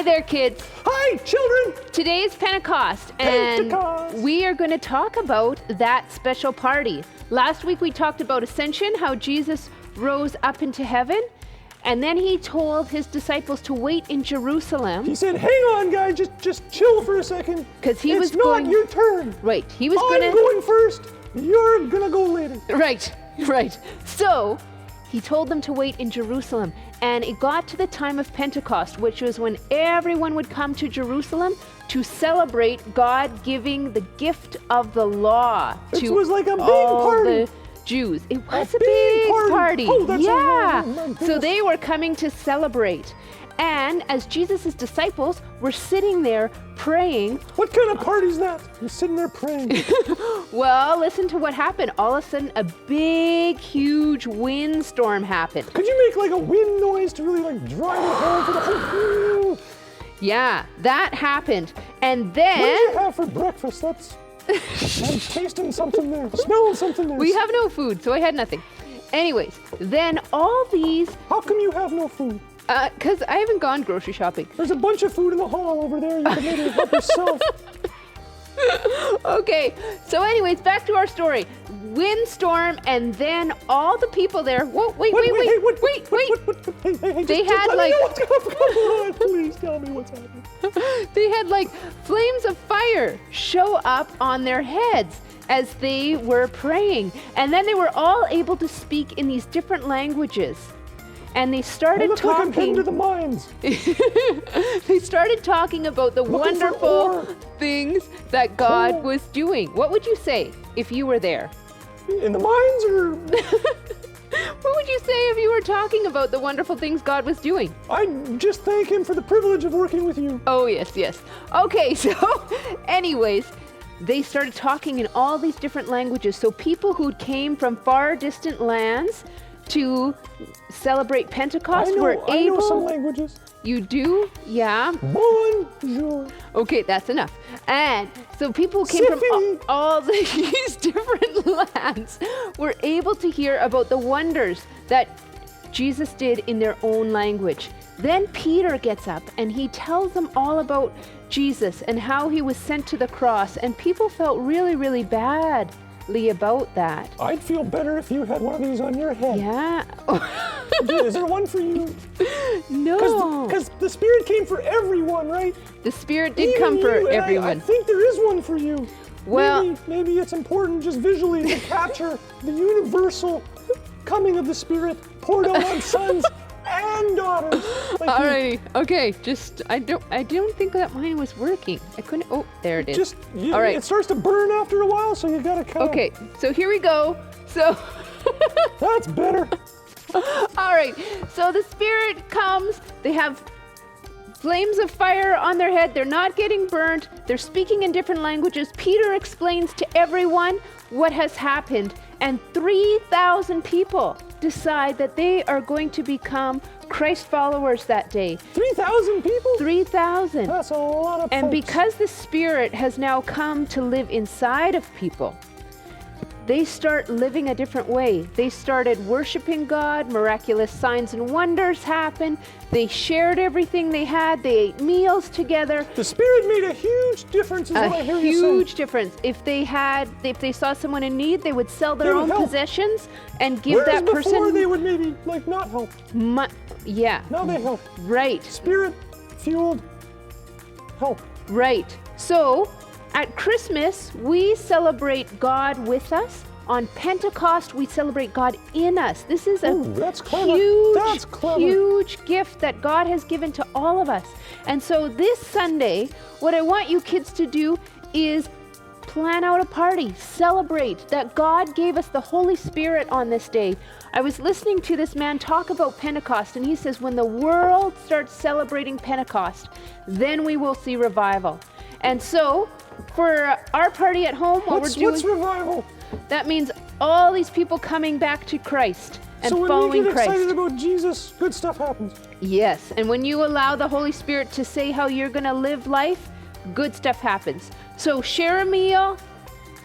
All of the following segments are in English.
Hi there, kids. Hi, children. Today is Pentecost, and Pentecost. we are going to talk about that special party. Last week we talked about Ascension, how Jesus rose up into heaven, and then he told his disciples to wait in Jerusalem. He said, hang on, guys, just chill for a second. Because he was It's not your turn. Right, he was I'm going going first. You're going to go later. Right. So he told them to wait in Jerusalem, and it got to the time of Pentecost, which was when everyone would come to Jerusalem to celebrate God giving the gift of the law It to was like a big all party. the Jews. It was a big big party. Oh, that's yeah. oh, my So goodness. they were coming to celebrate. And as Jesus' disciples were sitting there praying, What kind of party's that? You're sitting there praying. well, listen to what happened. All of a sudden, a big, huge windstorm happened. Could you make like a wind noise to really like drive it home for the whole? Yeah, that happened. And What did then you have for breakfast? I'm tasting something there, smelling something there. we have no food, so I had nothing. Anyways, then all these, How come you have no food? because I haven't gone grocery shopping. There's a bunch of food in the hall over there. You can maybe help yourself. Okay, so anyways, back to our story. Windstorm, and then all the people there. Whoa, wait. Hey, They just had, let me like- know what's going on. Please tell me what's happening. They had like flames of fire show up on their heads as they were praying. And then they were all able to speak in these different languages. And they I started look like I'm heading talking. to the mines. They started talking about the Looking for wonderful ore. things that God Cool. was doing. What would you say if you were there? In the mines, or What would you say if you were talking about the wonderful things God was doing? I just thank him for the privilege of working with you. Oh, yes. Okay, so anyways, they started talking in all these different languages. So people who came from far distant lands to celebrate Pentecost were I know some able. languages. You do? Yeah. Bonjour. Okay, that's enough. And so people who came from Siffy. all these different lands were able to hear about the wonders that Jesus did in their own language. Then Peter gets up and he tells them all about Jesus and how he was sent to the cross, and people felt really, really badly about that. I'd feel better if you had one of these on your head. Yeah. Is there one for you? No. Because the Spirit came for everyone, right? The Spirit did Even come you, for and I everyone. think there is one for you. Well- maybe it's important just visually to capture the universal coming of the Spirit poured out on sons and daughters. Like you. Alrighty. Okay. Just I don't think that mine was working. I couldn't. Oh, there it is. All right. It starts to burn after a while, so you gotta kind of. Okay. So here we go. So. That's better. All right. So the Spirit comes. They have flames of fire on their head. They're not getting burnt. They're speaking in different languages. Peter explains to everyone what has happened, and 3,000 people decide that they are going to become Christ followers that day. 3,000 people? 3,000. That's a lot of And folks. because the Spirit has now come to live inside of people, they start living a different way. They started worshiping God. Miraculous signs and wonders happened. They shared everything they had. They ate meals together. The Spirit made a huge difference, is what I A hear you say. huge difference. If they saw someone in need, they would sell their They would own help. possessions and give Whereas that before person. they would maybe not help. Yeah. Now they help. Right. Spirit-fueled help. Right. So, at Christmas, we celebrate God with us. On Pentecost, we celebrate God in us. This is a Ooh, that's clever. huge, That's clever. huge gift that God has given to all of us. And so this Sunday, what I want you kids to do is plan out a party, celebrate that God gave us the Holy Spirit on this day. I was listening to this man talk about Pentecost, and he says when the world starts celebrating Pentecost, then we will see revival. And so for our party at home, What's revival? that means all these people coming back to Christ and So when we following get excited Christ. about Jesus, good stuff happens. Yes, and when you allow the Holy Spirit to say how you're going to live life, good stuff happens. So share a meal,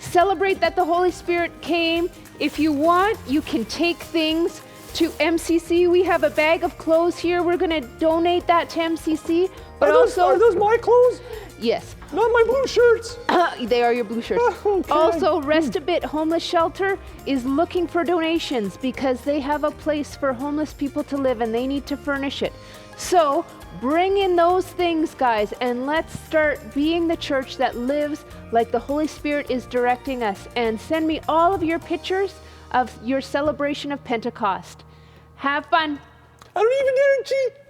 celebrate that the Holy Spirit came. If you want, you can take things to MCC. We have a bag of clothes here. We're going to donate that to MCC. But Are those my clothes? yes, Not my blue shirts. they are your blue shirts. Okay. Also, Rest a Bit Homeless Shelter is looking for donations because they have a place for homeless people to live and they need to furnish it. So bring in those things, guys, and let's start being the church that lives like the Holy Spirit is directing us. And send me all of your pictures of your celebration of Pentecost. Have fun. I don't even guarantee